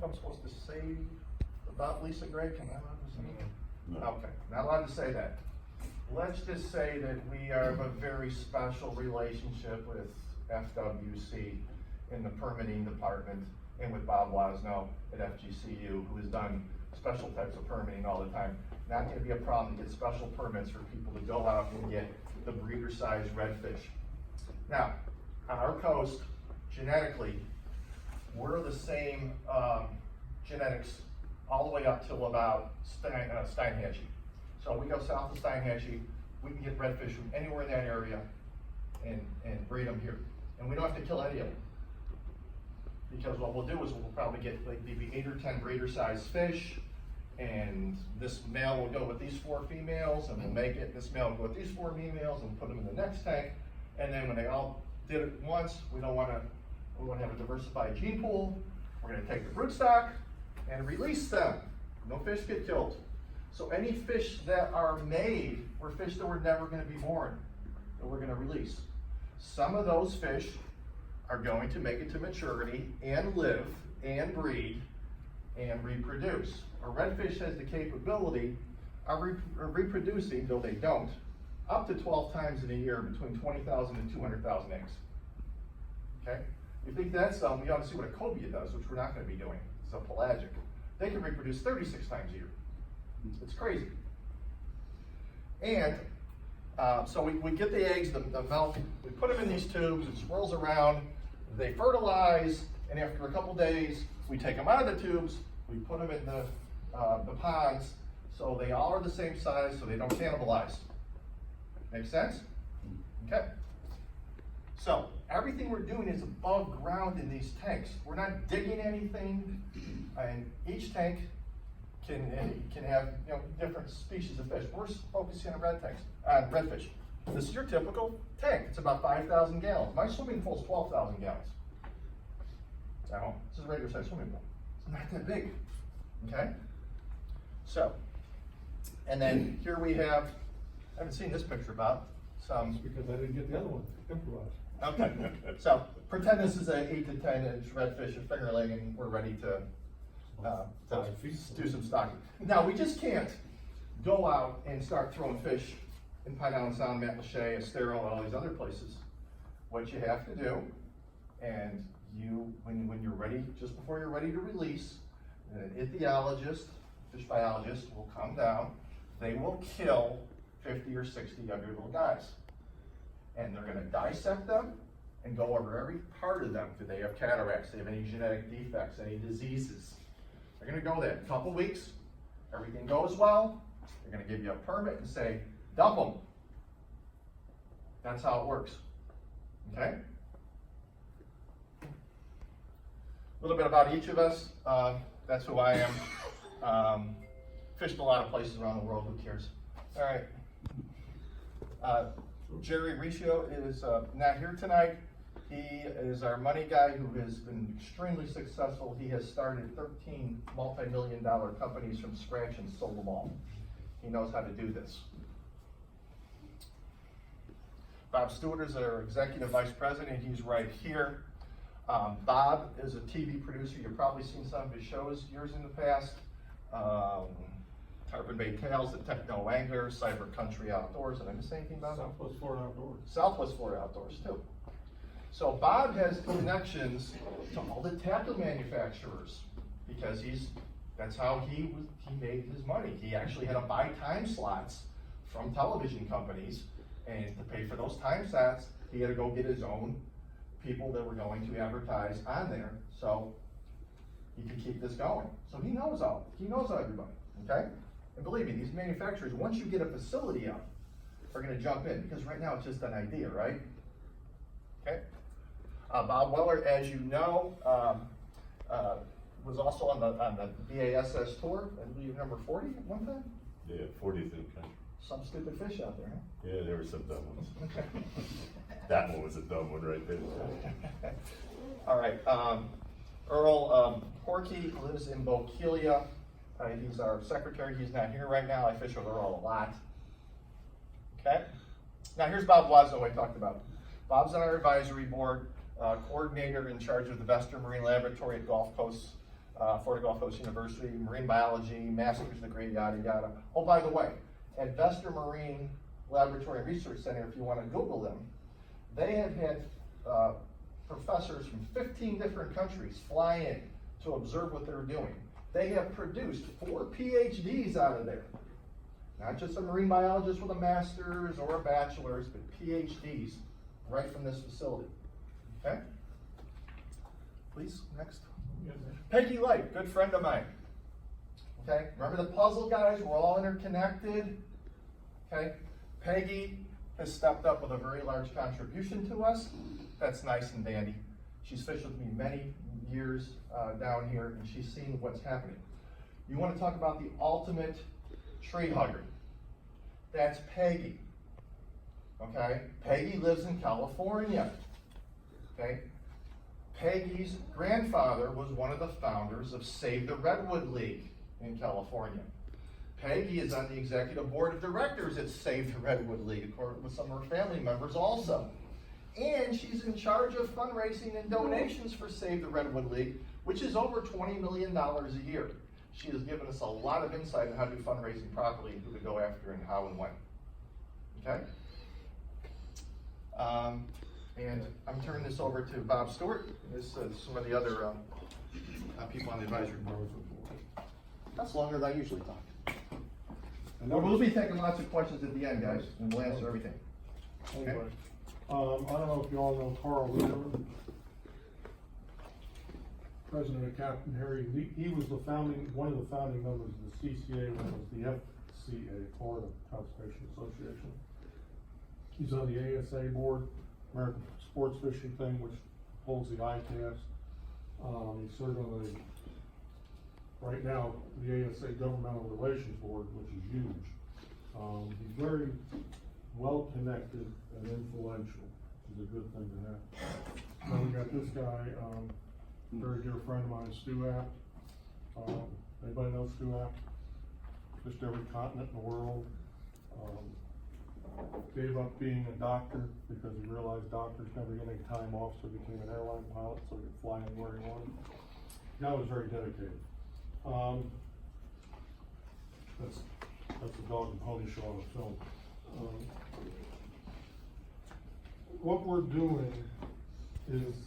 I'm supposed to say about Lisa Gray? Can I allowed to say? No. Okay, not allowed to say that. Let's just say that we have a very special relationship with FWC in the permitting department and with Bob Wasno at FGCU, who has done special types of permitting all the time. Not gonna be a problem to get special permits for people to go out and get the breeder-sized redfish. Now, on our coast, genetically, we're the same genetics all the way up till about Steinhatchee. So we go south of Steinhatchee, we can get redfish from anywhere in that area and breed them here. And we don't have to kill any of them. Because what we'll do is we'll probably get like maybe 8 or 10 breeder-sized fish, and this male will go with these 4 females, and we'll make it. This male will go with these 4 females, and put them in the next tank. And then when they all did it once, we want to have a diversified gene pool. We're going to take the broodstock and release them. No fish get killed. So any fish that are made were fish that were never going to be born, that we're going to release. Some of those fish are going to make it to maturity and live and breed and reproduce. A redfish has the capability of reproducing, though they don't, up to 12 times in a year, between 20,000 and 200,000 eggs. Okay? If you think that's something, you ought to see what a cobia does, which we're not going to be doing. It's a pelagic. They can reproduce 36 times a year. It's crazy. And so we get the eggs, the milk, we put them in these tubes, it swirls around, they fertilize, and after a couple days, we take them out of the tubes, we put them in the ponds, so they all are the same size, so they don't cannibalize. Make sense? Okay. So everything we're doing is above ground in these tanks. We're not digging anything, and each tank can have different species of fish. We're focusing on redfish. This is your typical tank. It's about 5,000 gallons. My swimming pool is 12,000 gallons. At home. This is a regular size swimming pool. It's not that big. Okay? So, and then here we have, I haven't seen this picture, Bob. That's because I didn't get the other one. Improvise. Okay. So pretend this is an 8 to 10 inch redfish, a fingerling, and we're ready to do some stocking. Now, we just can't go out and start throwing fish in Pine Island Sound, Matlacha, Estero, and all these other places. What you have to do, and when you're ready, just before you're ready to release, an ichthyologist, fish biologist, will come down. They will kill 50 or 60 of your little guys. And they're going to dissect them and go over every part of them. Do they have cataracts? Do they have any genetic defects, any diseases? They're going to go there in a couple weeks. Everything goes well. They're going to give you a permit and say, dump them. That's how it works. Okay? A little bit about each of us. That's who I am. Fished a lot of places around the world. Who cares? All right. Jerry Riccio is not here tonight. He is our money guy who has been extremely successful. He has started 13 multi-million-dollar companies from scratch and sold them all. He knows how to do this. Bob Stewart is our executive vice president. He's right here. Bob is a TV producer. You've probably seen some of his shows years in the past. Tarpon Bay Tales, the Techno Angler, Cyber Country Outdoors. Did I miss anything, Bob? Southwest Florida Outdoors. Southwest Florida Outdoors, too. So Bob has connections to all the tackle manufacturers because that's how he made his money. He actually had to buy time slots from television companies, and to pay for those time slots, he had to go get his own people that were going to advertise on there, so he could keep this going. So he knows everybody, okay? And believe me, these manufacturers, once you get a facility up, are going to jump in, because right now it's just an idea, right? Okay. Bob Weller, as you know, was also on the BASS tour, I believe number 40 at one time? Yeah, 40th in the country. Some stupid fish out there, huh? Yeah, there were some dumb ones. That one was a dumb one right there. All right. Earl Horkey lives in Bokeelia. He's our secretary. He's not here right now. I fish with Earl a lot. Okay. Now here's Bob Wasno I talked about. Bob's on our advisory board, coordinator in charge of the Vester Marine Laboratory at Gulf Coast Florida Gulf Coast University, marine biology, master's degree, yada, yada. Oh, by the way, at Vester Marine Laboratory and Research Center, if you want to Google them, they have had professors from 15 different countries fly in to observe what they're doing. They have produced 4 PhDs out of there. Not just a marine biologist with a master's or a bachelor's, but PhDs right from this facility. Okay? Please, next. Peggy Light, good friend of mine. Okay? Remember the puzzle guys? We're all interconnected. Okay? Peggy has stepped up with a very large contribution to us. That's nice and dandy. She's fished with me many years down here, and she's seen what's happening. You want to talk about the ultimate tree hugger? That's Peggy. Okay? Peggy lives in California. Okay? Peggy's grandfather was one of the founders of Save the Redwood League in California. Peggy is on the executive board of directors at Save the Redwood League, according with some of her family members also. And she's in charge of fundraising and donations for Save the Redwood League, which is over $20 million a year. She has given us a lot of insight on how to do fundraising properly, and who to go after, and how and when. Okay? And I'm turning this over to Bob Stewart. This is some of the other people on the advisory board. That's longer than I usually talk. And we'll be taking lots of questions at the end, guys, and we'll answer everything. Anyway, I don't know if you all know Carl Lieberman, president of Captain Harry. He was one of the founding members of the CCA, when it was the FCA, Florida Conservation Association. He's on the ASA board, American Sports Fishing thing, which holds the ICAS. He's served on right now, the ASA Governmental Relations Board, which is huge. He's very well connected and influential, which is a good thing to have. Then we got this guy, very dear friend of mine, Stu Apt. Anybody know Stu Apt? Just every continent in the world. Gave up being a doctor because he realized doctors never get any time off, so he became an airline pilot so he could fly anywhere he wanted. Guy was very dedicated. That's a dog and pony show on a film. What we're doing is